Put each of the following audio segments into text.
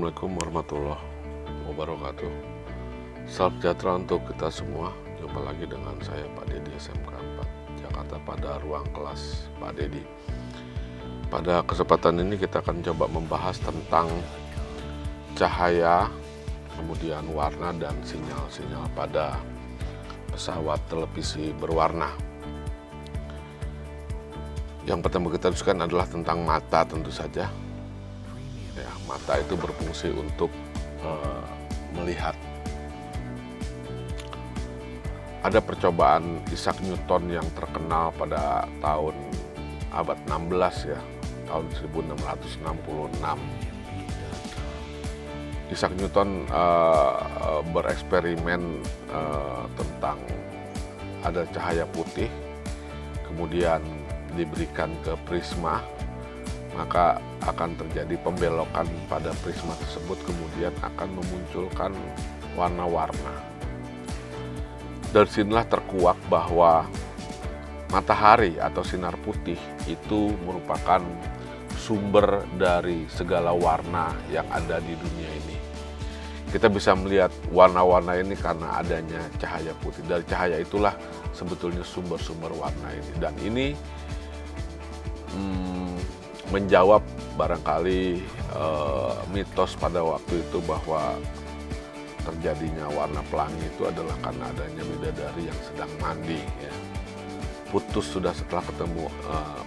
Assalamualaikum warahmatullahi wabarakatuh. Salam sejahtera untuk kita semua. Jumpa lagi dengan saya Pak Dedi, SMK 4 Jakarta, pada ruang kelas Pak Dedi. Pada kesempatan ini kita akan coba membahas tentang cahaya, kemudian warna dan sinyal-sinyal pada pesawat televisi berwarna. Yang pertama kita diskusikan adalah tentang mata, tentu saja. Ya, mata itu berfungsi untuk melihat. Ada percobaan Isaac Newton yang terkenal pada tahun abad 16 ya, tahun 1666. Isaac Newton bereksperimen tentang ada cahaya putih, kemudian diberikan ke prisma, maka akan terjadi pembelokan pada prisma tersebut, kemudian akan memunculkan warna-warna. Dari sinilah terkuak bahwa matahari atau sinar putih itu merupakan sumber dari segala warna yang ada di dunia ini. Kita bisa melihat warna-warna ini karena adanya cahaya putih. Dari cahaya itulah sebetulnya sumber-sumber warna ini. Dan ini menjawab barangkali mitos pada waktu itu bahwa terjadinya warna pelangi itu adalah karena adanya bidadari yang sedang mandi ya. Putus sudah setelah ketemu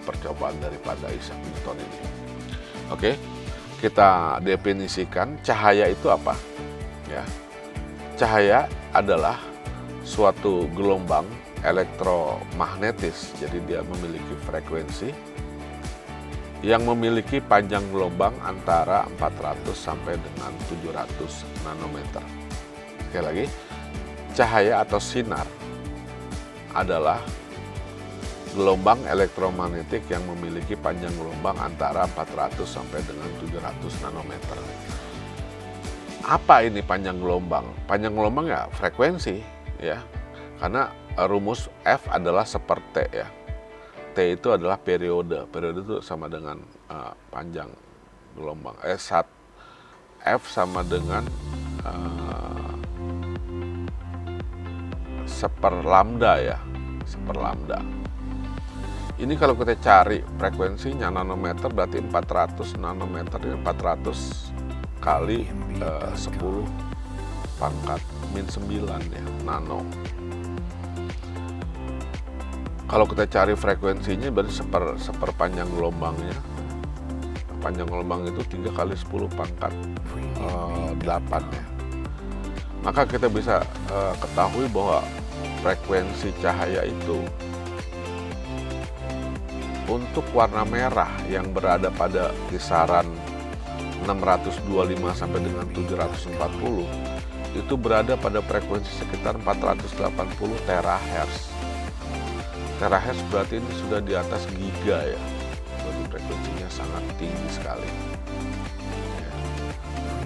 percobaan daripada Isaac Newton ini. Oke, kita definisikan cahaya itu apa ya. Cahaya adalah suatu gelombang elektromagnetis, jadi dia memiliki frekuensi yang memiliki panjang gelombang antara 400 sampai dengan 700 nanometer. Sekali lagi, cahaya atau sinar adalah gelombang elektromagnetik yang memiliki panjang gelombang antara 400 sampai dengan 700 nanometer. Apa ini panjang gelombang? Panjang gelombang ya frekuensi ya. Karena rumus F adalah seperti ya. T itu adalah periode. Periode itu sama dengan panjang gelombang. F sama dengan seperlambda ya. Seperlambda. Ini kalau kita cari frekuensinya nanometer, berarti 400 nanometer, 400 kali 10 pangkat min 9 ya, nano. Kalau kita cari frekuensinya berarti seperpanjang gelombangnya. Panjang gelombang itu 3 kali 10 pangkat 8 ya. Maka kita bisa ketahui bahwa frekuensi cahaya itu untuk warna merah yang berada pada kisaran 625 sampai dengan 740 itu berada pada frekuensi sekitar 480 terahertz. Terahertz berarti ini sudah di atas giga ya, berarti frekuensinya sangat tinggi sekali ya.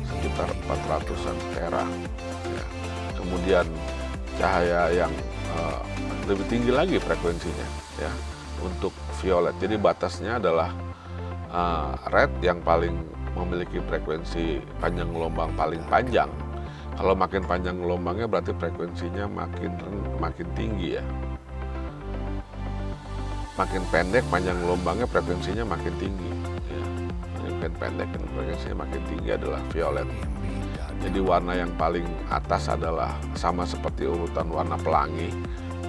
Sekitar 400-an tera ya. Kemudian cahaya yang lebih tinggi lagi frekuensinya ya, untuk violet. Jadi batasnya adalah red yang paling memiliki frekuensi panjang gelombang paling panjang. Kalau makin panjang gelombangnya berarti frekuensinya makin tinggi ya. Makin pendek panjang gelombangnya frekuensinya makin tinggi ya. Makin pendek dan frekuensinya makin tinggi adalah violet. Jadi warna yang paling atas adalah sama seperti urutan warna pelangi,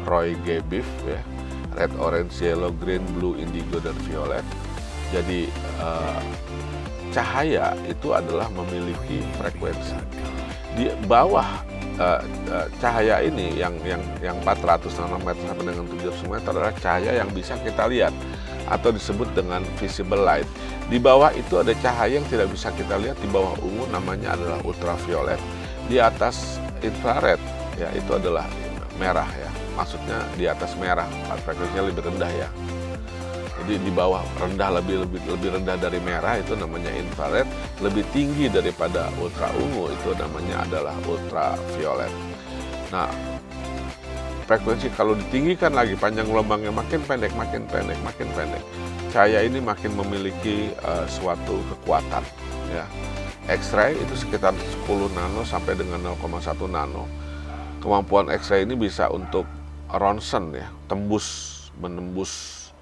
Roy G. Biv ya, red, orange, yellow, green, blue, indigo, dan violet. Jadi cahaya itu adalah memiliki frekuensi. Di bawah cahaya ini yang 400 nanometer sampai dengan 700 meter adalah cahaya yang bisa kita lihat atau disebut dengan visible light. Di bawah itu ada cahaya yang tidak bisa kita lihat, di bawah ungu namanya adalah ultraviolet. Di atas infrared ya itu adalah merah ya. Maksudnya di atas merah, frekuensinya lebih rendah ya. Jadi di bawah rendah, lebih rendah dari merah itu namanya infrared, lebih tinggi daripada ultra ungu itu namanya adalah ultraviolet. Nah, frekuensi kalau ditinggikan lagi panjang gelombangnya makin pendek, cahaya ini makin memiliki suatu kekuatan ya. X-ray itu sekitar 10 nano sampai dengan 0,1 nano. Kemampuan X-ray ini bisa untuk ronsen ya, menembus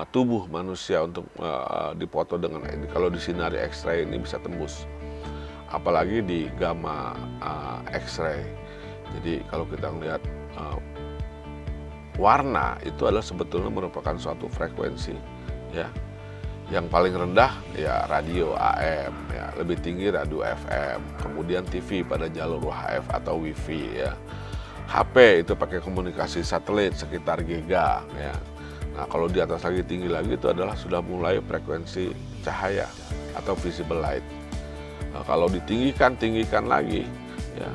tubuh manusia untuk dipoto dengan kalau disinari X-ray ini bisa tembus. Apalagi di gamma X-ray. Jadi kalau kita melihat warna itu adalah sebetulnya merupakan suatu frekuensi ya. Yang paling rendah ya radio AM ya, lebih tinggi radio FM, kemudian TV pada jalur UHF atau WiFi ya. HP itu pakai komunikasi satelit sekitar giga ya. Nah, kalau di atas lagi tinggi lagi itu adalah sudah mulai frekuensi cahaya atau visible light. Nah, kalau tinggikan lagi ya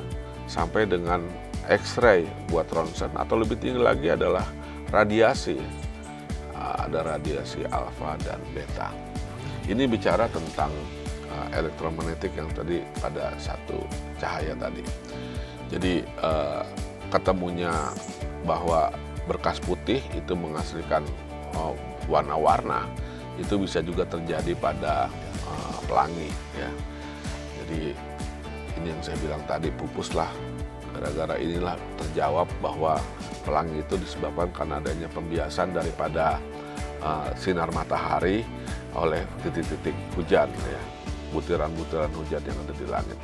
sampai dengan X-ray buat ronsen, atau lebih tinggi lagi adalah radiasi. Ada radiasi alfa dan beta. Ini bicara tentang elektromagnetik yang tadi pada satu cahaya tadi. Jadi ketemunya bahwa berkas putih itu menghasilkan warna-warna, itu bisa juga terjadi pada pelangi ya. Jadi ini yang saya bilang tadi, pupuslah. Gara-gara inilah terjawab bahwa pelangi itu disebabkan karena adanya pembiasan daripada sinar matahari oleh titik-titik hujan ya, butiran-butiran hujan yang ada di langit.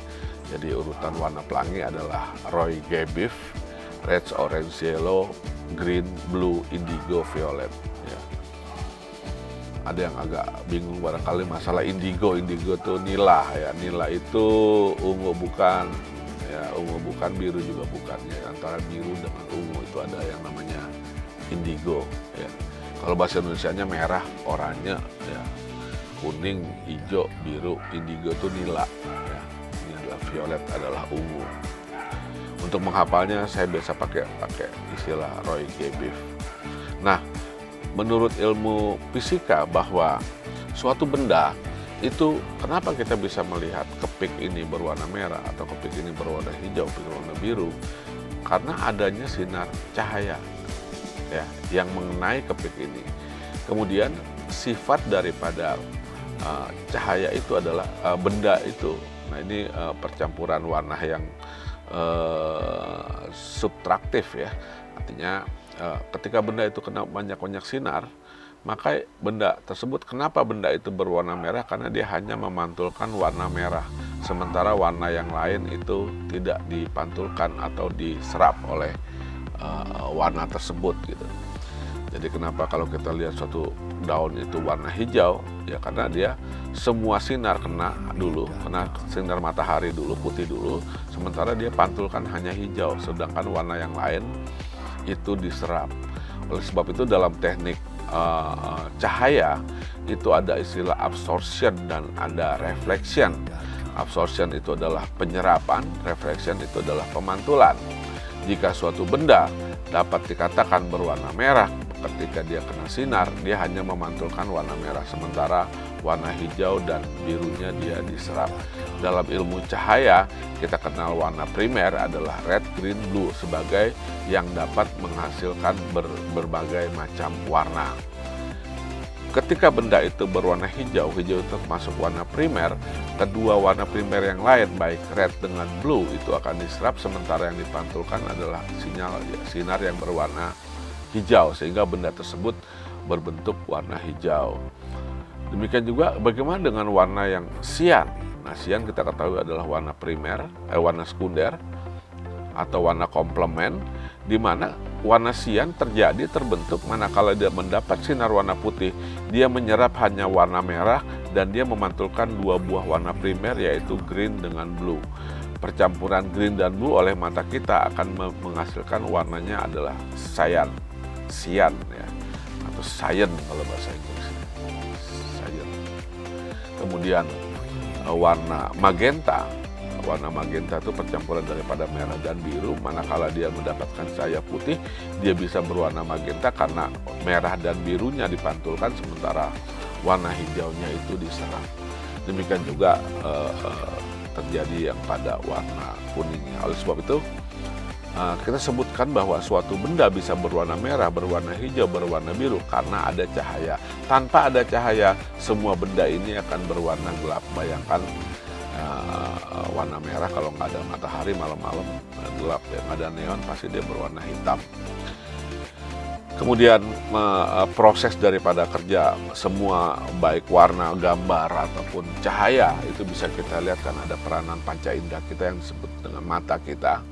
Jadi urutan warna pelangi adalah Roy G. Biv, red, orange, yellow, green, blue, indigo, violet ya. Ada yang agak bingung barangkali masalah indigo. Indigo itu nila ya, nila itu ungu bukan ya, ungu bukan, biru juga bukan ya. Antara biru dengan ungu itu ada yang namanya indigo ya. Kalau bahasa Indonesianya merah, oranye ya, kuning, hijau, biru. Indigo itu nila ya. Ini adalah violet, adalah ungu. Untuk menghafalnya saya biasa pakai istilah Roy G. Biv. Nah, menurut ilmu fisika bahwa suatu benda itu kenapa kita bisa melihat kepik ini berwarna merah atau kepik ini berwarna hijau, berwarna biru? Karena adanya sinar cahaya ya yang mengenai kepik ini. Kemudian sifat daripada cahaya itu adalah benda itu. Nah, ini percampuran warna yang subtraktif ya. Artinya ketika benda itu kena banyak-banyak sinar, maka benda tersebut, kenapa benda itu berwarna merah? Karena dia hanya memantulkan warna merah, sementara warna yang lain itu tidak dipantulkan atau diserap oleh warna tersebut gitu. Jadi kenapa kalau kita lihat suatu daun itu warna hijau, ya karena dia semua sinar kena sinar matahari dulu, putih dulu, sementara dia pantulkan hanya hijau, sedangkan warna yang lain itu diserap. Oleh sebab itu dalam teknik cahaya itu ada istilah absorption dan ada reflection. Absorption itu adalah penyerapan, reflection itu adalah pemantulan. Jika suatu benda dapat dikatakan berwarna merah, ketika dia kena sinar, dia hanya memantulkan warna merah, sementara warna hijau dan birunya dia diserap. Dalam ilmu cahaya, kita kenal warna primer adalah red, green, blue sebagai yang dapat menghasilkan berbagai macam warna. Ketika benda itu berwarna hijau, hijau itu termasuk warna primer, kedua warna primer yang lain, baik red dengan blue, itu akan diserap, sementara yang dipantulkan adalah sinar yang berwarna hijau, sehingga benda tersebut berbentuk warna hijau. Demikian juga bagaimana dengan warna yang sian. Nah, sian kita ketahui adalah warna primer, warna sekunder atau warna komplement, di mana warna sian terbentuk manakala dia mendapat sinar warna putih, dia menyerap hanya warna merah dan dia memantulkan dua buah warna primer, yaitu green dengan blue. Percampuran green dan blue oleh mata kita akan menghasilkan warnanya adalah cyan ya, atau cyan kalau bahasa Inggris. Cyan. Kemudian warna magenta itu percampuran daripada merah dan biru. Manakala dia mendapatkan cahaya putih, dia bisa berwarna magenta karena merah dan birunya dipantulkan, sementara warna hijaunya itu diserap. Demikian juga terjadi yang pada warna kuningnya. Oleh sebab itu kita sebutkan bahwa suatu benda bisa berwarna merah, berwarna hijau, berwarna biru karena ada cahaya. Tanpa ada cahaya, semua benda ini akan berwarna gelap. Bayangkan warna merah kalau nggak ada matahari, malam-malam gelap ya, nggak ada neon pasti dia berwarna hitam. Kemudian proses daripada kerja semua baik warna, gambar ataupun cahaya itu bisa kita lihat kan ada peranan panca indera kita yang disebut dengan mata kita.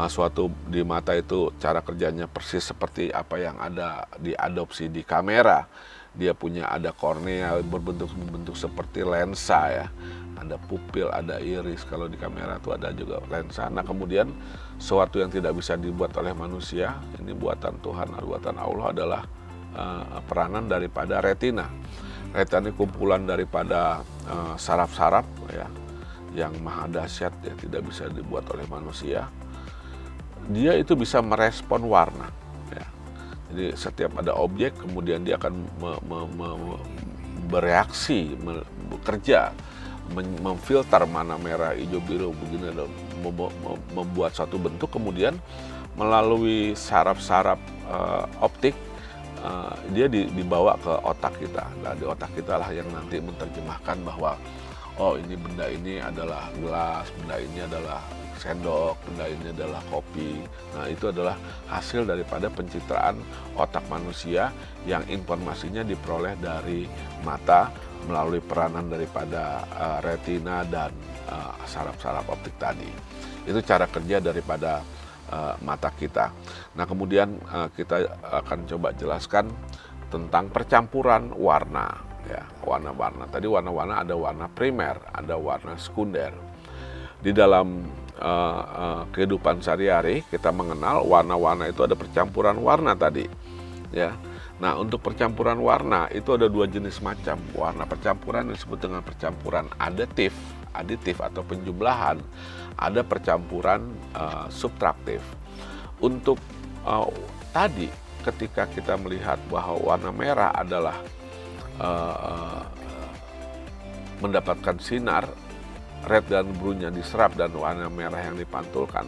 Suatu di mata itu cara kerjanya persis seperti apa yang ada diadopsi di kamera. Dia punya ada kornea berbentuk seperti lensa ya. Ada pupil, ada iris, kalau di kamera itu ada juga lensa. Nah kemudian sesuatu yang tidak bisa dibuat oleh manusia, ini buatan Tuhan, buatan Allah adalah peranan daripada retina. Retina ini kumpulan daripada saraf-saraf ya, yang maha dahsyat ya, tidak bisa dibuat oleh manusia. Dia itu bisa merespon warna ya. Jadi setiap ada objek kemudian dia akan bereaksi, bekerja, memfilter mana merah, hijau, biru begini, membuat suatu bentuk, kemudian melalui saraf-saraf optik dia dibawa ke otak kita. Nah, di otak kita lah yang nanti menerjemahkan bahwa oh ini benda ini adalah gelas, benda ini adalah sendok, benda ini adalah kopi. Nah itu adalah hasil daripada pencitraan otak manusia yang informasinya diperoleh dari mata melalui peranan daripada retina dan saraf-saraf optik tadi. Itu cara kerja daripada mata kita. Nah kemudian kita akan coba jelaskan tentang percampuran warna ya, warna-warna. Tadi warna-warna ada warna primer, ada warna sekunder. Di dalam kehidupan sehari-hari kita mengenal warna-warna itu ada percampuran warna tadi ya. Nah untuk percampuran warna itu ada dua jenis macam. Warna percampuran disebut dengan percampuran aditif atau penjumlahan. Ada percampuran subtraktif. Untuk tadi ketika kita melihat bahwa warna merah adalah mendapatkan sinar, red dan bluenya diserap dan warna merah yang dipantulkan.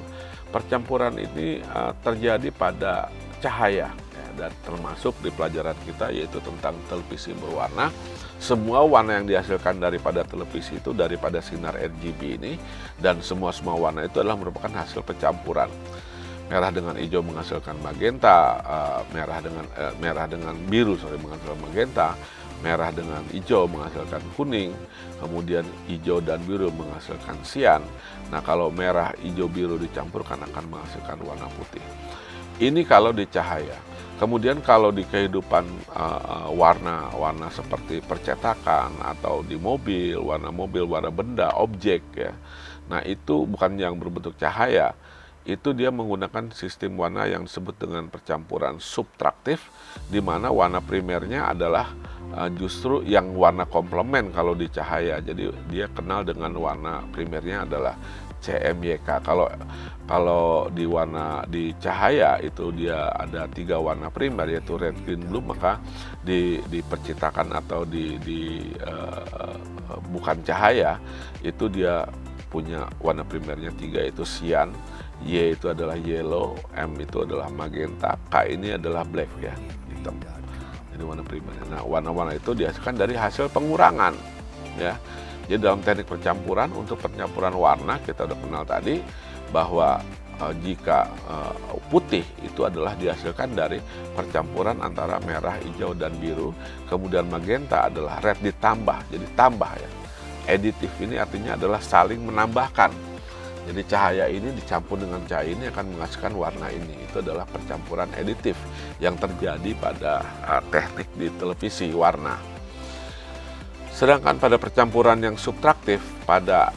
Percampuran ini terjadi pada cahaya ya, dan termasuk di pelajaran kita yaitu tentang televisi berwarna. Semua warna yang dihasilkan daripada televisi itu daripada sinar RGB ini, dan semua warna itu adalah merupakan hasil percampuran. Merah dengan hijau menghasilkan magenta, merah dengan biru menghasilkan magenta, merah dengan hijau menghasilkan kuning, kemudian hijau dan biru menghasilkan sian. Nah kalau merah, hijau, biru dicampurkan akan menghasilkan warna putih. Ini kalau di cahaya. Kemudian kalau di kehidupan warna-warna seperti percetakan atau di mobil, warna benda, objek ya. Nah itu bukan yang berbentuk cahaya. Itu dia menggunakan sistem warna yang disebut dengan percampuran subtraktif, di mana warna primernya adalah justru yang warna komplement kalau di cahaya. Jadi dia kenal dengan warna primernya adalah CMYK. Kalau di warna di cahaya itu dia ada 3 warna primer yaitu red, green, blue, maka di percetakan atau bukan cahaya itu dia punya warna primernya 3 yaitu cyan, Y itu adalah yellow, M itu adalah magenta, K ini adalah black ya, hitam. Jadi warna primer. Nah, warna-warna itu dihasilkan dari hasil pengurangan ya. Jadi dalam teknik percampuran, untuk percampuran warna kita udah kenal tadi bahwa jika putih itu adalah dihasilkan dari percampuran antara merah, hijau dan biru. Kemudian magenta adalah red ditambah, jadi tambah ya. Aditif ini artinya adalah saling menambahkan. Jadi cahaya ini dicampur dengan cahaya ini akan menghasilkan warna ini. Itu adalah percampuran aditif yang terjadi pada teknik di televisi warna. Sedangkan pada percampuran yang subtraktif pada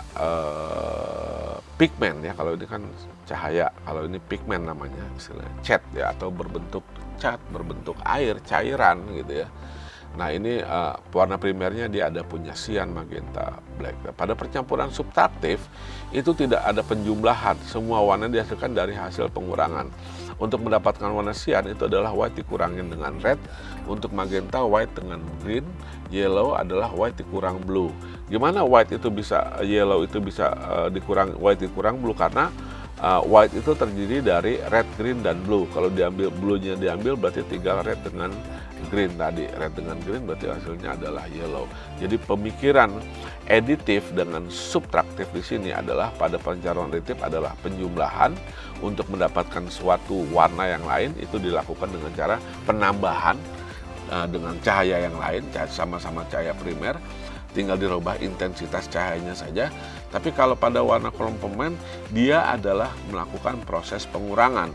pigmen ya, kalau ini kan cahaya, kalau ini pigmen namanya, misalnya cat ya, atau berbentuk cat, berbentuk air, cairan gitu ya. Nah ini warna primernya dia ada punya cyan, magenta, black. Pada percampuran subtraktif itu tidak ada penjumlahan, semua warna dihasilkan dari hasil pengurangan. Untuk mendapatkan warna cyan itu adalah white dikurangin dengan red, untuk magenta white dengan green, yellow adalah white dikurang blue. Gimana white itu bisa, yellow itu bisa white dikurang blue? Karena white itu terdiri dari red, green, dan blue. Kalau diambil blue-nya diambil berarti 3 red dengan green tadi. Red dengan green berarti hasilnya adalah yellow. Jadi pemikiran additive dengan subtraktif di sini adalah pada pencapaian additive adalah penjumlahan untuk mendapatkan suatu warna yang lain, itu dilakukan dengan cara penambahan dengan cahaya yang lain, sama-sama cahaya primer, tinggal dirubah intensitas cahayanya saja. Tapi kalau pada warna komplement, dia adalah melakukan proses pengurangan.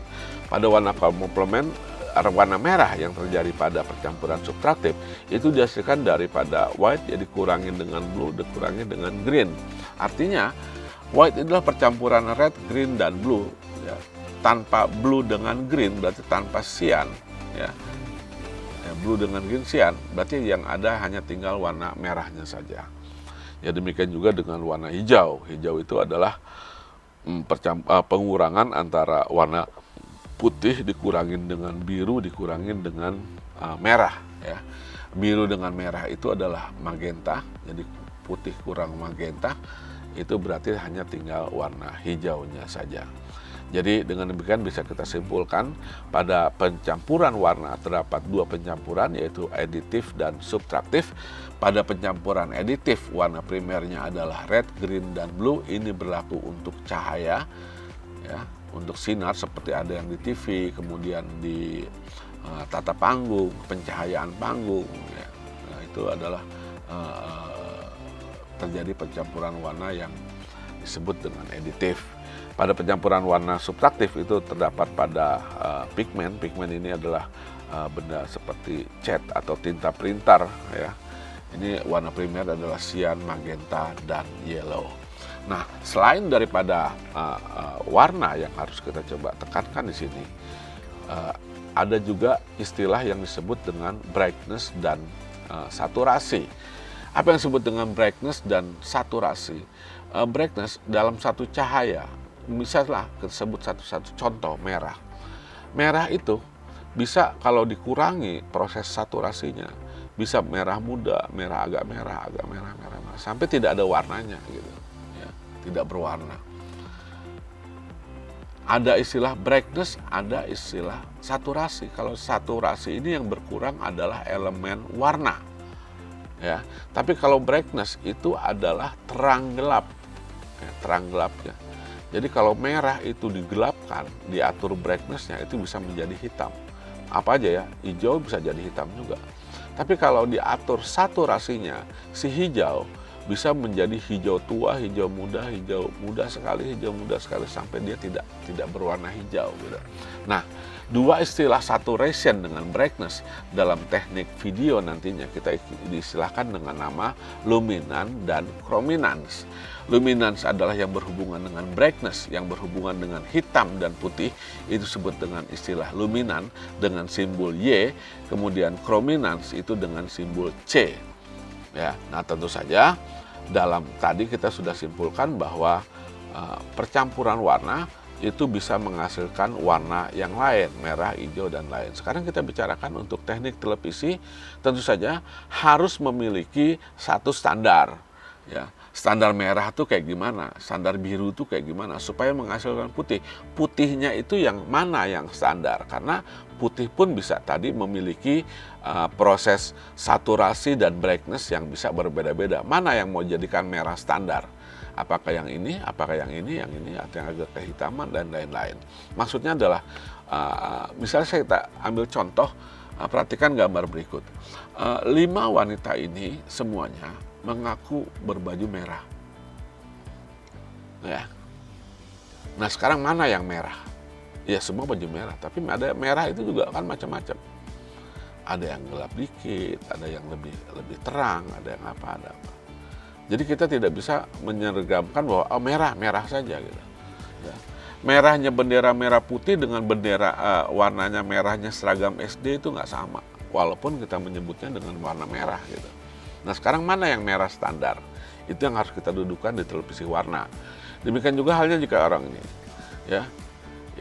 Pada warna komplement, warna merah yang terjadi pada percampuran subtraktif itu dihasilkan daripada white, jadi dikurangin dengan blue, dikurangin dengan green. Artinya white adalah percampuran red, green, dan blue. Ya. Tanpa blue dengan green berarti tanpa cyan. Ya. Blue dengan green, cyan, berarti yang ada hanya tinggal warna merahnya saja. Ya demikian juga dengan warna hijau. Hijau itu adalah pengurangan antara warna putih dikurangin dengan biru, dikurangin dengan merah. Ya. Biru dengan merah itu adalah magenta, jadi putih kurang magenta, itu berarti hanya tinggal warna hijaunya saja. Jadi dengan demikian bisa kita simpulkan pada pencampuran warna terdapat dua pencampuran, yaitu aditif dan subtraktif. Pada pencampuran aditif warna primernya adalah red, green, dan blue. Ini berlaku untuk cahaya, ya, untuk sinar seperti ada yang di TV, kemudian di tata panggung, pencahayaan panggung. Ya. Nah, itu adalah terjadi pencampuran warna yang disebut dengan aditif. Pada pencampuran warna subtraktif itu terdapat pada pigmen. Pigmen ini adalah benda seperti cat atau tinta printer. Ya. Ini warna primer adalah cyan, magenta, dan yellow. Nah, selain daripada warna yang harus kita coba tekankan di sini, ada juga istilah yang disebut dengan brightness dan saturasi. Apa yang disebut dengan brightness dan saturasi? Brightness dalam satu cahaya, misalnya sebut satu contoh merah. Merah itu bisa kalau dikurangi proses saturasinya, bisa merah muda, merah agak merah, sampai tidak ada warnanya gitu. Ya, tidak berwarna. Ada istilah brightness, ada istilah saturasi. Kalau saturasi ini yang berkurang adalah elemen warna. Ya, tapi kalau brightness itu adalah terang gelap. Ya, terang gelapnya. Jadi kalau merah itu digelapkan, diatur brightness-nya itu bisa menjadi hitam. Apa aja ya, hijau bisa jadi hitam juga. Tapi kalau diatur saturasinya, si hijau bisa menjadi hijau tua, hijau muda sekali, sampai dia tidak berwarna hijau. Gitu. Nah, dua istilah saturation dengan brightness dalam teknik video nantinya kita diistilahkan dengan nama luminance dan chrominance. Luminance adalah yang berhubungan dengan brightness, yang berhubungan dengan hitam dan putih, itu disebut dengan istilah luminance dengan simbol Y, kemudian chrominance itu dengan simbol C. Ya, nah tentu saja dalam tadi kita sudah simpulkan bahwa percampuran warna itu bisa menghasilkan warna yang lain, merah, hijau, dan lain. Sekarang kita bicarakan untuk teknik televisi, tentu saja harus memiliki satu standar. Ya, standar merah itu kayak gimana, standar biru itu kayak gimana, supaya menghasilkan putih. Putihnya itu yang mana yang standar, karena putih pun bisa tadi memiliki proses saturasi dan brightness yang bisa berbeda-beda. Mana yang mau jadikan merah standar? Apakah yang ini, apakah yang ini, atau yang agak kehitaman, dan lain-lain. Maksudnya adalah, misalnya kita ambil contoh, perhatikan gambar berikut. 5 wanita ini semuanya mengaku berbaju merah. Ya. Nah sekarang mana yang merah? Ya semua baju merah, tapi ada merah itu juga kan macam-macam. Ada yang gelap dikit, ada yang lebih terang, ada yang apa. Jadi kita tidak bisa menyergamkan bahwa merah saja gitu. Ya. Merahnya bendera merah putih dengan bendera warnanya merahnya seragam SD itu nggak sama, walaupun kita menyebutnya dengan warna merah gitu. Nah sekarang mana yang merah standar? Itu yang harus kita dudukkan di televisi warna. Demikian juga halnya jika orang ini, ya,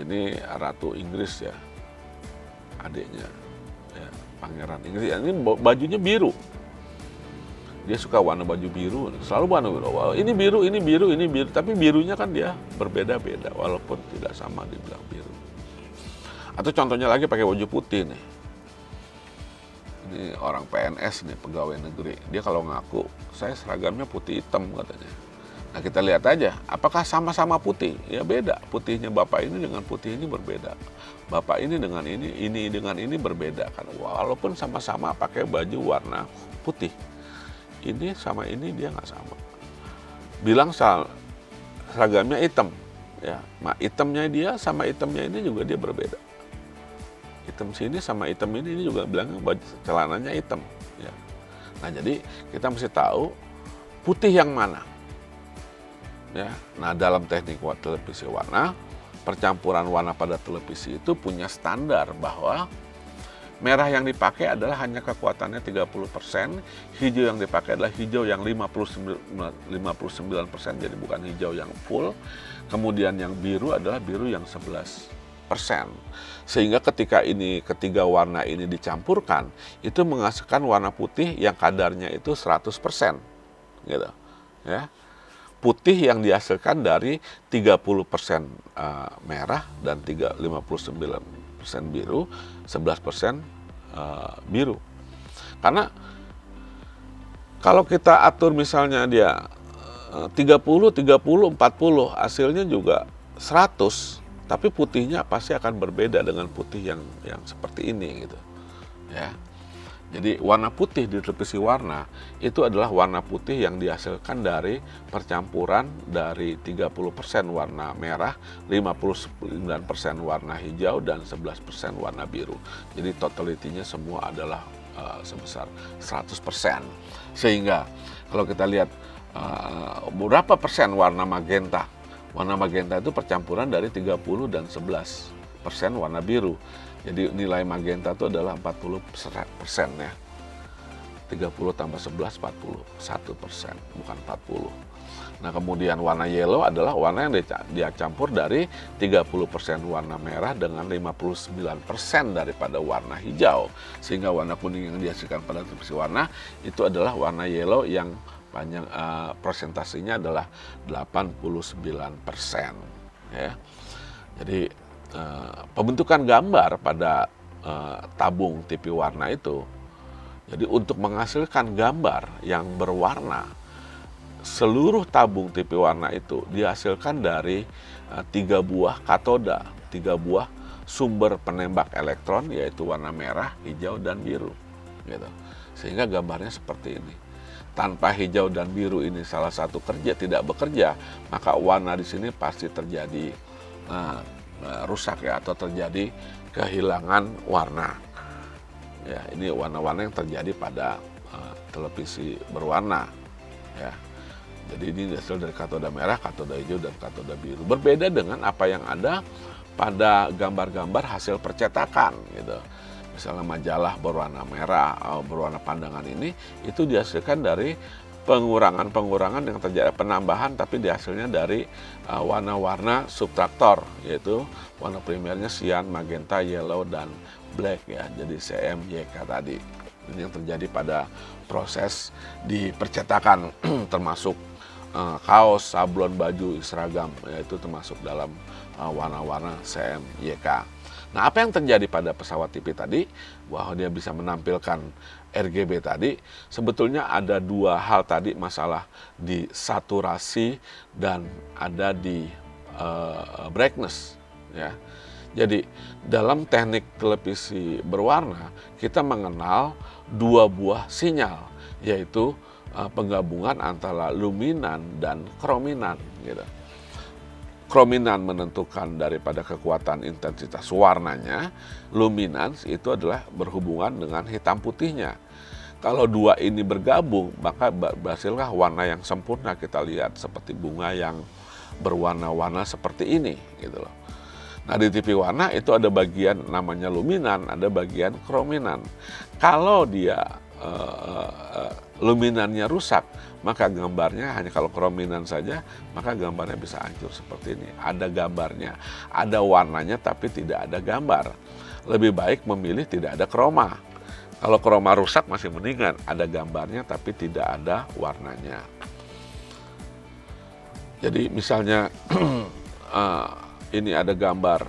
ini Ratu Inggris ya, adiknya, ya, Pangeran Inggris. Ini bajunya biru. Dia suka warna baju biru, selalu warna biru. Wow, ini biru, tapi birunya kan dia berbeda-beda, walaupun tidak sama dibilang biru. Atau contohnya lagi pakai baju putih nih. ini orang PNS nih, pegawai negeri. Dia kalau ngaku, saya seragamnya putih hitam katanya. Nah kita lihat aja, apakah sama-sama putih? Ya beda, putihnya bapak ini dengan putih ini berbeda. Bapak ini dengan ini dengan ini berbeda kan. Walaupun sama-sama pakai baju warna putih, ini sama ini dia nggak sama. Bilang seragamnya hitam, ya, hitamnya dia sama hitamnya ini juga dia berbeda. Hitam sini sama hitam ini juga bilangnya baju celananya hitam. Ya. Nah jadi kita mesti tahu putih yang mana. Ya, nah dalam teknik televisi warna, percampuran warna pada televisi itu punya standar bahwa merah yang dipakai adalah hanya kekuatannya 30%, hijau yang dipakai adalah hijau yang 59%, jadi bukan hijau yang full, kemudian yang biru adalah biru yang 11%. Sehingga ketika ketiga warna ini dicampurkan, itu menghasilkan warna putih yang kadarnya itu 100%. Gitu. Ya. Putih yang dihasilkan dari 30% merah dan 59% biru, 11% biru. Karena kalau kita atur misalnya dia 30, 40, hasilnya juga 100, tapi putihnya pasti akan berbeda dengan putih yang seperti ini gitu. Ya. Jadi warna putih di televisi warna itu adalah warna putih yang dihasilkan dari percampuran dari 30% warna merah, 59% warna hijau, dan 11% warna biru. Jadi totalitinya semua adalah sebesar 100%. Sehingga kalau kita lihat berapa persen warna magenta? Warna magenta itu percampuran dari 30 dan 11% warna biru. Jadi nilai magenta itu adalah 40% ya. 30 tambah 11, 41%, bukan 40. Nah kemudian warna yellow adalah warna yang dia campur dari 30% warna merah dengan 59% daripada warna hijau. Sehingga warna kuning yang dihasilkan pada televisi warna itu adalah warna yellow yang panjang presentasinya adalah 89%. Ya. Jadi pembentukan gambar pada tabung TV warna itu, jadi untuk menghasilkan gambar yang berwarna, seluruh tabung TV warna itu dihasilkan dari 3 buah katoda, 3 buah sumber penembak elektron, yaitu warna merah, hijau, dan biru. Gitu. Sehingga gambarnya seperti ini. Tanpa hijau dan biru ini salah satu tidak bekerja, maka warna di sini pasti terjadi rusak ya, atau terjadi kehilangan warna. Ya, ini warna-warna yang terjadi pada televisi berwarna. Ya. Jadi ini hasil dari katoda merah, katoda hijau, dan katoda biru. Berbeda dengan apa yang ada pada gambar-gambar hasil percetakan gitu. Misalnya majalah berwarna merah, berwarna pandangan ini itu dihasilkan dari pengurangan yang terjadi, penambahan, tapi dihasilnya dari warna-warna subtraktor, yaitu warna primernya cyan, magenta, yellow, dan black ya. Jadi CM, YK tadi. Ini yang terjadi pada proses di percetakan termasuk kaos, sablon, baju, seragam, yaitu termasuk dalam warna-warna CM, YK. Nah, apa yang terjadi pada pesawat TV tadi, bahwa dia bisa menampilkan RGB tadi, sebetulnya ada 2 hal tadi, masalah di saturasi dan ada di brightness. Ya. Jadi dalam teknik televisi berwarna, kita mengenal 2 buah sinyal, yaitu penggabungan antara luminan dan krominan. Gitu. Krominan menentukan daripada kekuatan intensitas warnanya, luminans itu adalah berhubungan dengan hitam putihnya. Kalau 2 ini bergabung, maka berhasillah warna yang sempurna kita lihat, seperti bunga yang berwarna-warna seperti ini, gitu loh. Nah di TV warna itu ada bagian namanya luminan, ada bagian krominan. Kalau dia luminannya rusak, maka gambarnya hanya, kalau krominan saja, maka gambarnya bisa hancur seperti ini. Ada gambarnya, ada warnanya, tapi tidak ada gambar. Lebih baik memilih tidak ada kroma. Kalau kroma rusak masih mendingan, ada gambarnya tapi tidak ada warnanya. Jadi misalnya ini ada gambar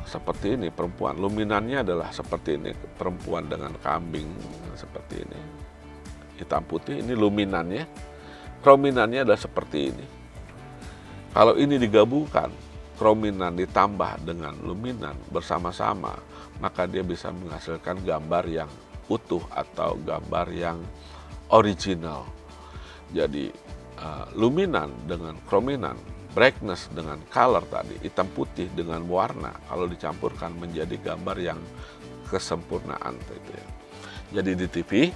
seperti ini, perempuan, luminannya adalah seperti ini, perempuan dengan kambing seperti ini. Hitam putih, ini luminannya. Krominannya adalah seperti ini. Kalau ini digabungkan, krominan ditambah dengan luminan bersama-sama, maka dia bisa menghasilkan gambar yang utuh atau gambar yang original. Jadi luminan dengan krominan, brightness dengan color tadi, hitam putih dengan warna, kalau dicampurkan menjadi gambar yang kesempurnaan itu ya. Jadi di TV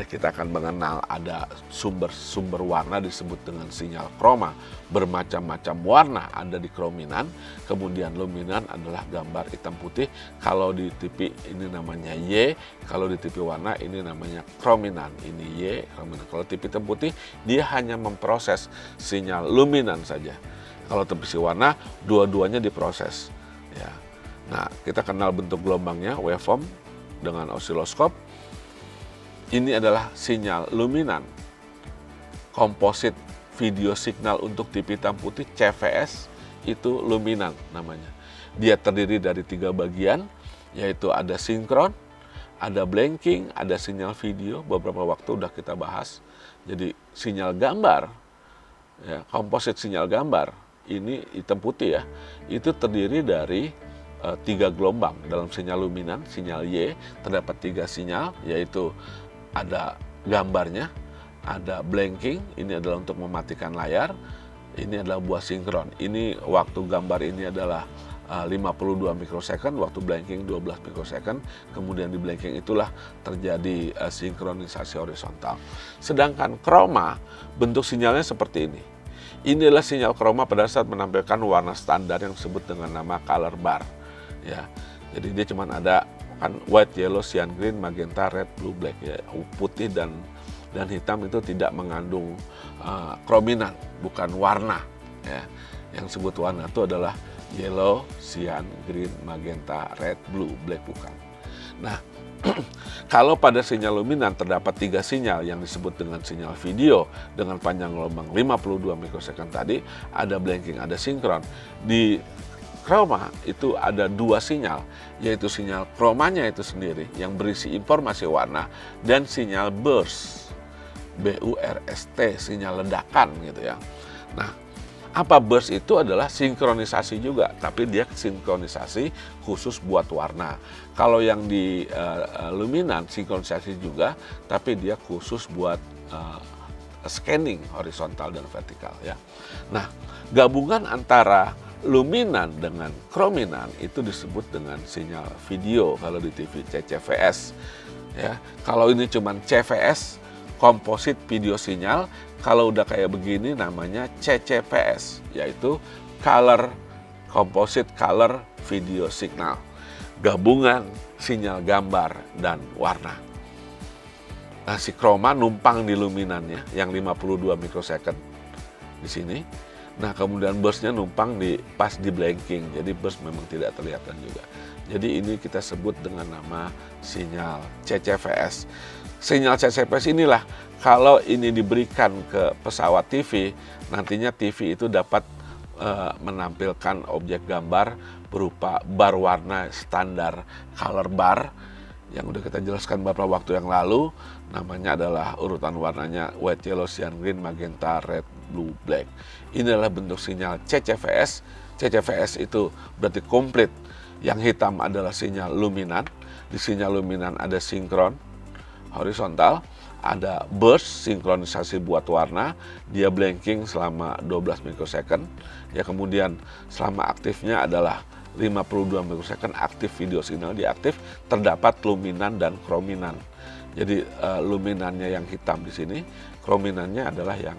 kita akan mengenal ada sumber warna disebut dengan sinyal kroma. Bermacam-macam warna ada di krominan, kemudian luminan adalah gambar hitam putih. Kalau di TV ini namanya Y, kalau di TV warna ini namanya krominan. Ini Y, krominan. Kalau TV hitam putih dia hanya memproses sinyal luminan saja. Kalau televisi warna dua-duanya diproses. Ya. Nah, kita kenal bentuk gelombangnya, waveform dengan osiloskop. Ini adalah sinyal luminan, komposit video signal untuk TV hitam putih CVS, itu luminan namanya. Dia terdiri dari 3 bagian, yaitu ada sinkron, ada blanking, ada sinyal video, beberapa waktu udah kita bahas. Jadi sinyal gambar, ya, komposit sinyal gambar, ini hitam putih ya, itu terdiri dari 3 gelombang. Dalam sinyal luminan, sinyal Y, terdapat 3 sinyal, yaitu ada gambarnya, ada blanking, ini adalah untuk mematikan layar, ini adalah buah sinkron. Ini waktu gambar ini adalah 52 mikrosecond, waktu blanking 12 mikrosecond, kemudian di blanking itulah terjadi sinkronisasi horizontal. Sedangkan kroma, bentuk sinyalnya seperti ini. Inilah sinyal kroma pada saat menampilkan warna standar yang disebut dengan nama color bar. Ya, jadi dia cuma ada kan white, yellow, cyan, green, magenta, red, blue, black ya. Putih dan hitam itu tidak mengandung krominan, bukan warna ya. Yang disebut warna itu adalah yellow, cyan, green, magenta, red, blue, black bukan. Nah, kalau pada sinyal luminan terdapat 3 sinyal yang disebut dengan sinyal video dengan panjang gelombang 52 mikrosecond tadi, ada blanking, ada sinkron. Di kroma itu ada 2 sinyal, yaitu sinyal kromanya itu sendiri yang berisi informasi warna dan sinyal burst, BURST, sinyal ledakan gitu ya. Nah, apa burst itu adalah sinkronisasi juga, tapi dia sinkronisasi khusus buat warna. Kalau yang di luminan sinkronisasi juga, tapi dia khusus buat scanning horizontal dan vertikal ya. Nah, gabungan antara luminan dengan krominan itu disebut dengan sinyal video kalau di TV CCVS ya. Kalau ini cuman CVS, komposit video sinyal, kalau udah kayak begini namanya CCPS, yaitu color composite color video signal, gabungan sinyal gambar dan warna. Nah, si kroma numpang di luminannya yang 52 mikrosecond di sini. Nah, kemudian burstnya numpang pas di blanking, jadi burst memang tidak terlihatkan juga. Jadi ini kita sebut dengan nama sinyal CCVS. Sinyal CCVS inilah kalau ini diberikan ke pesawat TV, nantinya TV itu dapat menampilkan objek gambar berupa bar warna standar color bar yang udah kita jelaskan beberapa waktu yang lalu. Namanya adalah urutan warnanya white, yellow, cyan, green, magenta, red, blue, black. Ini adalah bentuk sinyal CCVS. CCVS itu berarti komplit. Yang hitam adalah sinyal luminan. Di sinyal luminan ada sinkron horizontal, ada burst, sinkronisasi buat warna, dia blanking selama 12 mikrosecond. Ya, kemudian selama aktifnya adalah 52 mikrosecond aktif video signal diaktif, terdapat luminan dan krominan. Jadi luminannya yang hitam di sini, krominannya adalah yang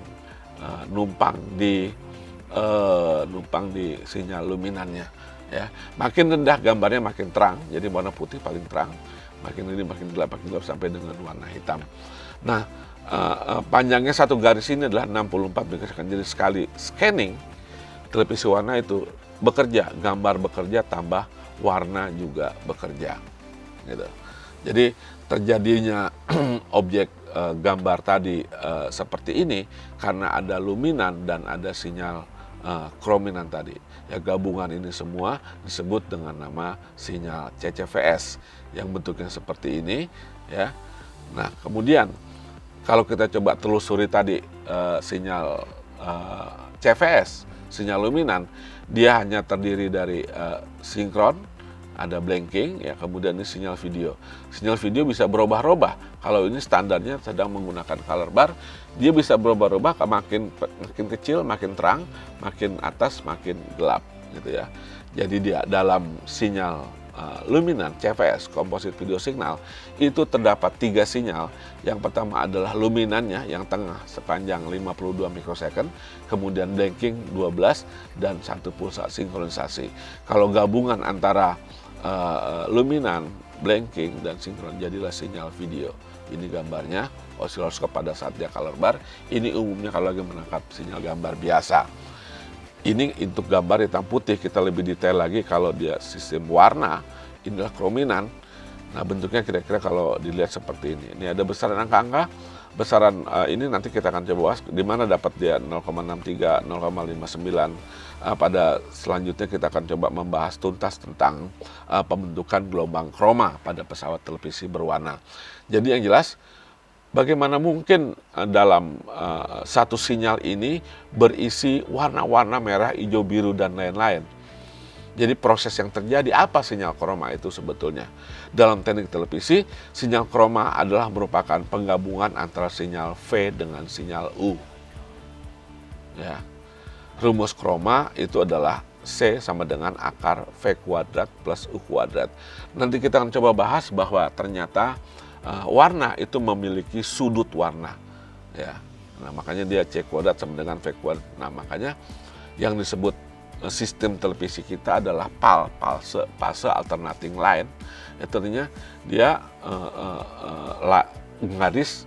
numpang di sinyal luminannya ya. Makin rendah gambarnya makin terang, jadi warna putih paling terang, makin ini makin gelap sampai dengan warna hitam. Nah, panjangnya satu garis ini adalah 64 mikrosecond. Jadi sekali scanning televisi warna itu bekerja, gambar bekerja tambah warna juga bekerja gitu. Jadi terjadinya objek gambar tadi seperti ini karena ada luminan dan ada sinyal krominan tadi. Ya, gabungan ini semua disebut dengan nama sinyal CCVS yang bentuknya seperti ini ya. Nah, kemudian kalau kita coba telusuri tadi sinyal CVS, sinyal luminan, dia hanya terdiri dari sinkron, ada blinking, ya, kemudian ini sinyal video. Sinyal video bisa berubah-ubah. Kalau ini standarnya sedang menggunakan color bar, dia bisa berubah-ubah, makin kecil, makin terang, makin atas, makin gelap, gitu ya. Jadi dia dalam sinyal luminan CVS, composite video signal, itu terdapat 3 sinyal. Yang pertama adalah luminannya yang tengah sepanjang 52 mikrosecond, kemudian blinking 12, dan 1 pulsa sinkronisasi. Kalau gabungan antara luminan, blinking, dan sinkron jadilah sinyal video. Ini gambarnya osiloskop pada saat dia color bar. Ini umumnya kalau lagi menangkap sinyal gambar biasa. Ini untuk gambar hitam putih, kita lebih detail lagi kalau dia sistem warna, inilah krominan. Nah, bentuknya kira-kira kalau dilihat seperti ini. Ini ada besaran angka-angka, besaran ini nanti kita akan coba bahas di mana dapat dia 0,63, 0,59. Pada selanjutnya kita akan coba membahas tuntas tentang pembentukan gelombang kroma pada pesawat televisi berwarna. Jadi yang jelas, bagaimana mungkin dalam satu sinyal ini berisi warna-warna merah, hijau, biru, dan lain-lain. Jadi proses yang terjadi, apa sinyal kroma itu sebetulnya? Dalam teknik televisi, sinyal kroma adalah merupakan penggabungan antara sinyal V dengan sinyal U. Ya. Rumus kroma itu adalah C sama dengan akar V kuadrat plus U kuadrat. Nanti kita akan coba bahas bahwa ternyata warna itu memiliki sudut warna, ya. Nah, makanya dia C kuadrat sama dengan V kuadrat. Nah, makanya yang disebut sistem televisi kita adalah PAL, pulse alternating line. Itu artinya dia garis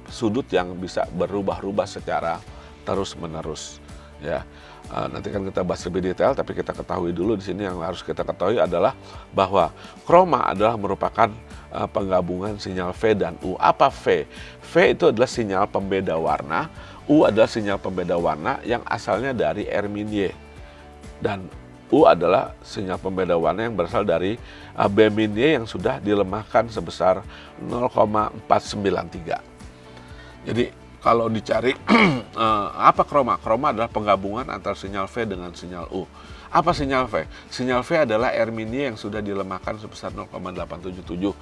sudut yang bisa berubah-ubah secara terus-menerus, ya. Nanti kan kita bahas lebih detail, tapi kita ketahui dulu di sini yang harus kita ketahui adalah bahwa kroma adalah merupakan penggabungan sinyal V dan U. Apa V? V itu adalah sinyal pembeda warna, U adalah sinyal pembeda warna yang asalnya dari Herminier, dan U adalah sinyal pembeda warna yang berasal dari Béminier yang sudah dilemahkan sebesar 0,493. Jadi kalau dicari apa kroma? Kroma adalah penggabungan antara sinyal V dengan sinyal U. Apa sinyal V? Sinyal V adalah Herminier yang sudah dilemahkan sebesar 0,877.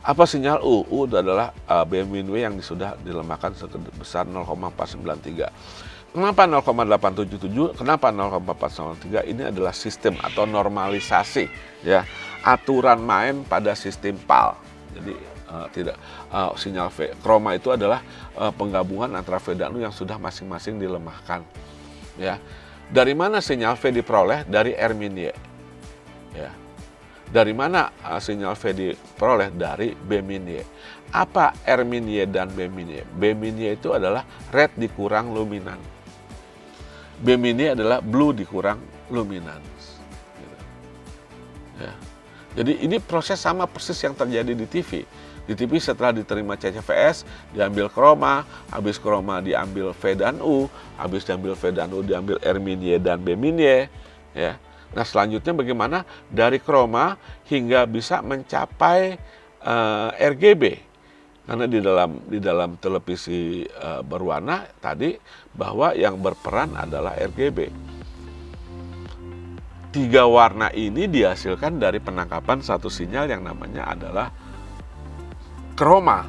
Apa sinyal U? U adalah Béminier yang sudah dilemahkan sebesar 0,493. Kenapa 0,877? Kenapa 0,493? Ini adalah sistem atau normalisasi, ya, aturan main pada sistem PAL. Jadi sinyal V. Kroma itu adalah penggabungan antara V dan U yang sudah masing-masing dilemahkan, ya. Dari mana sinyal V diperoleh? Dari Herminier, ya. Dari mana sinyal V diperoleh? Dari Béminier. Apa Herminier dan Béminier? Béminier itu adalah red dikurang luminan. Béminier adalah blue dikurang luminance, gitu. Ya. Jadi ini proses sama persis yang terjadi di TV. Di TV setelah diterima CVS, diambil kroma, habis kroma diambil V dan U, habis diambil V dan U diambil Herminier dan Béminier, ya. Nah, selanjutnya bagaimana dari kroma hingga bisa mencapai RGB. Karena di dalam televisi berwarna tadi bahwa yang berperan adalah RGB. 3 warna ini dihasilkan dari penangkapan satu sinyal yang namanya adalah kroma.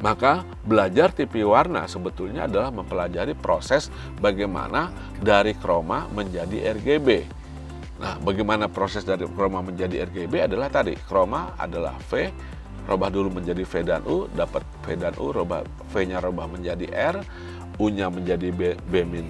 Maka belajar TV warna sebetulnya adalah mempelajari proses bagaimana dari kroma menjadi RGB. Nah, bagaimana proses dari kroma menjadi RGB adalah tadi, kroma adalah V, robah dulu menjadi V dan U, dapat V dan U, V-nya robah menjadi R, U-nya menjadi B min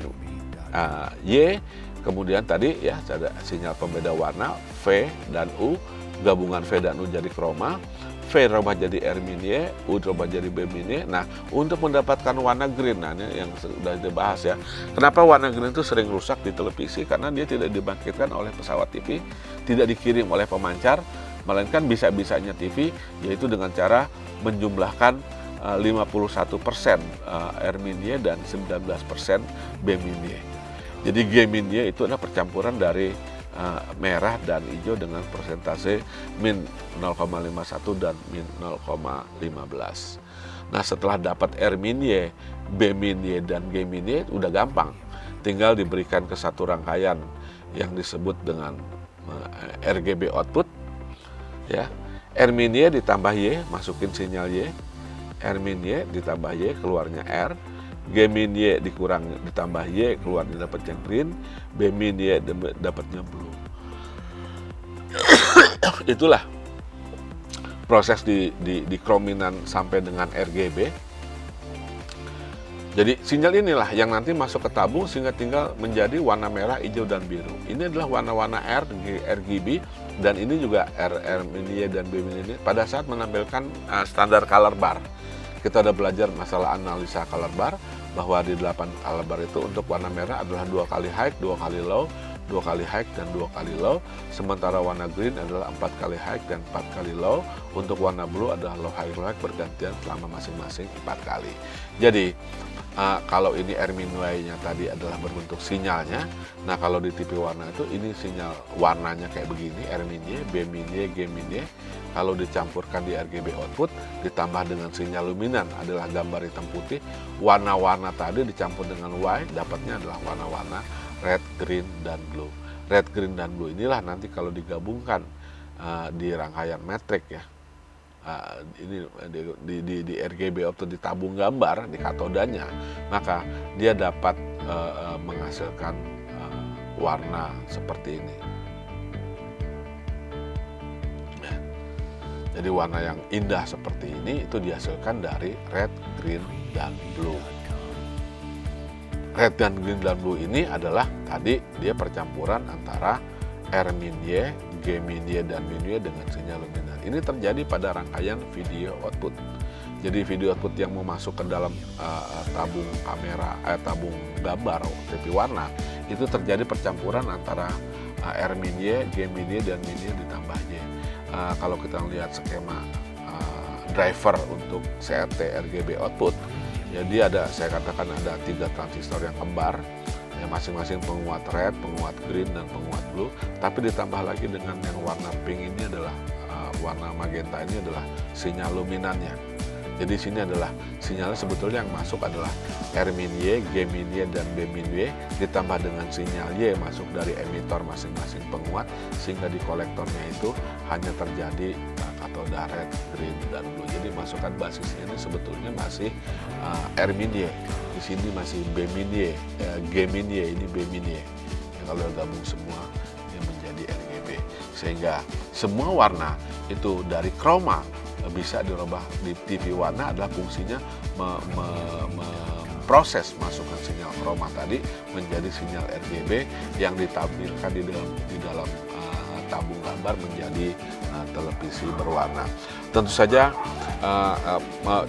Y, kemudian tadi ya ada sinyal pembeda warna V dan U, gabungan V dan U jadi kroma, V robah jadi Herminier, U robah jadi Béminier. Nah, untuk mendapatkan warna green, nah ini yang sudah dibahas ya. Kenapa warna green itu sering rusak di televisi? Karena dia tidak dibangkitkan oleh pesawat TV, tidak dikirim oleh pemancar, melainkan bisa-bisanya TV, yaitu dengan cara menjumlahkan 51% Herminier dan 19% Béminier. Jadi Béminier itu adalah percampuran dari merah dan hijau dengan persentase min 0,51 dan min 0,15. Nah, setelah dapat R min Y, B min Y, dan G min Y udah gampang. Tinggal diberikan ke satu rangkaian yang disebut dengan RGB output. Ya, R min Y ditambah Y, masukin sinyal Y. R min Y ditambah Y, keluarnya R. G min Y ditambah Y, keluarnya dapatnya green. B min Y dapatnya blue. Itulah proses di krominan sampai dengan RGB. Jadi sinyal inilah yang nanti masuk ke tabung sehingga tinggal menjadi warna merah, hijau, dan biru. Ini adalah warna-warna RGB, dan ini juga R min Y dan B min Y pada saat menampilkan standar color bar. Kita udah belajar masalah analisa color bar, bahwa di 8 color bar itu untuk warna merah adalah 2 kali high, 2 kali low, 2 kali high, dan 2 kali low. Sementara warna green adalah 4 kali high dan 4 kali low. Untuk warna blue adalah low high bergantian selama masing-masing 4 kali. Jadi kalau ini R min Y-nya tadi adalah berbentuk sinyalnya. Nah, kalau di TV warna itu ini sinyal warnanya kayak begini, R min Y, B min Y, G min Y. Kalau dicampurkan di RGB output ditambah dengan sinyal luminan adalah gambar hitam putih. Warna-warna tadi dicampur dengan Y, dapatnya adalah warna-warna red, green, dan blue. Red, green, dan blue inilah nanti kalau digabungkan di rangkaian metrik ya. Ini di RGB atau di tabung gambar di katodanya, maka dia dapat menghasilkan warna seperti ini. Jadi warna yang indah seperti ini itu dihasilkan dari red, green, dan blue. Red dan green dan blue ini adalah tadi dia percampuran antara R min Y, G min Y, dan min Y dengan sinyal luminan. Ini terjadi pada rangkaian video output. Jadi video output yang mau masuk ke dalam tabung kamera, tabung gambar TV warna, itu terjadi percampuran antara R min Y, G min Y, dan min Y ditambah Y. Kalau kita lihat skema driver untuk CRT RGB output, ya dia ada, saya katakan ada 3 transistor yang kembar. Ya, masing-masing penguat red, penguat green, dan penguat blue, tapi ditambah lagi dengan yang warna pink ini adalah warna magenta ini adalah sinyal luminannya. Jadi sini adalah sinyalnya sebetulnya yang masuk adalah R min Y, G min Y, dan B min Y ditambah dengan sinyal Y masuk dari emitor masing-masing penguat, sehingga di kolektornya itu hanya terjadi katoda red, green, dan blue. Jadi masukan basisnya ini sebetulnya masih R min Y. Di sini masih B min Y, G min Y, ini B min Y. Ya, kalau gabung semua ini menjadi RGB. Sehingga semua warna itu dari chroma bisa dirubah di TV warna adalah fungsinya memproses masukan sinyal chroma tadi menjadi sinyal RGB yang ditampilkan di dalam tabung gambar menjadi televisi berwarna. Tentu saja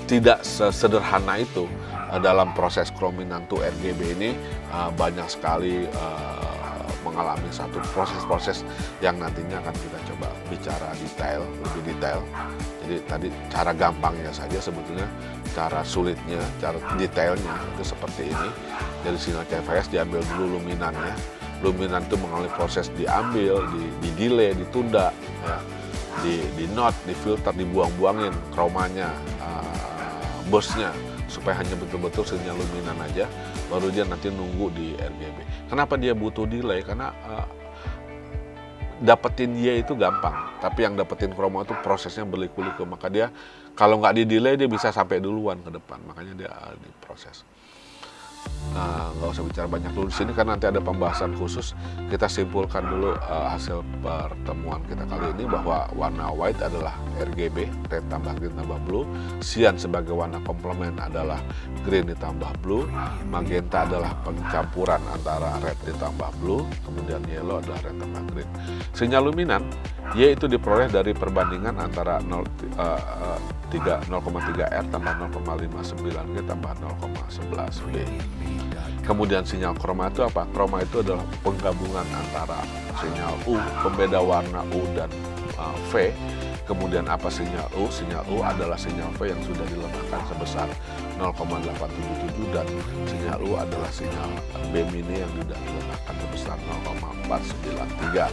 tidak sesederhana itu. Dalam proses krominantu RGB ini banyak sekali mengalami satu proses-proses yang nantinya akan kita coba bicara lebih detail. Jadi tadi cara gampangnya saja sebetulnya, cara sulitnya, cara detailnya itu seperti ini. Dari sinyal CVS diambil dulu luminannya. Luminan itu mengalami proses diambil, di delay, ditunda, ya, di not, di filter, dibuang-buangin chromanya, busnya, supaya hanya betul-betul sinyal luminan aja, baru dia nanti nunggu di RGB. Kenapa dia butuh delay? Karena dapetin Y itu gampang, tapi yang dapetin chroma itu prosesnya berliku-liku, maka dia kalau nggak di delay dia bisa sampai duluan ke depan, makanya dia diproses. Nggak usah bicara banyak dulu di sini karena nanti ada pembahasan khusus. Kita simpulkan dulu hasil pertemuan kita kali ini bahwa warna white adalah RGB, red tambah green tambah blue. Cyan sebagai warna komplement adalah green ditambah blue. Magenta adalah pencampuran antara red ditambah blue. Kemudian yellow adalah red tambah green. Sinyal luminan Y itu diperoleh dari perbandingan antara 0,3 R tambah 0,59G tambah 0,11B. Kemudian sinyal chroma itu apa? Chroma itu adalah penggabungan antara sinyal U, pembeda warna U, dan V. Kemudian apa sinyal U? Sinyal U adalah sinyal V yang sudah dilemahkan sebesar 0,877 dan sinyal U adalah sinyal B mini yang diletakkan sebesar 0,493.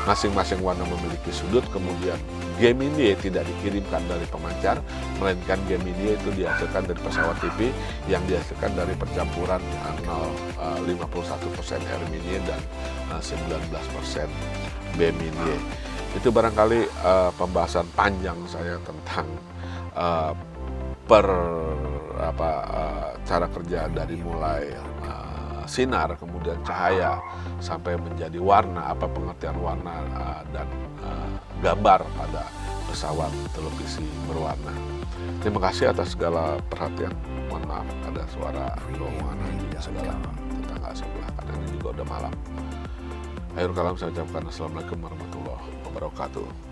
Masing-masing warna memiliki sudut, kemudian G mini tidak dikirimkan dari pemancar, melainkan G mini itu dihasilkan dari pesawat TV yang dihasilkan dari percampuran 51% R mini dan 19% B mini. Itu barangkali pembahasan panjang saya tentang cara kerja dari mulai sinar, kemudian cahaya, sampai menjadi warna, apa pengertian warna dan gambar pada pesawat televisi berwarna. Terima kasih atas segala perhatian. Mohon maaf ada suara rombongan juga segala tetangga sebelah, karena ini juga udah malam. Akhirul kalam saya ucapkan assalamualaikum warahmatullahi wabarakatuh.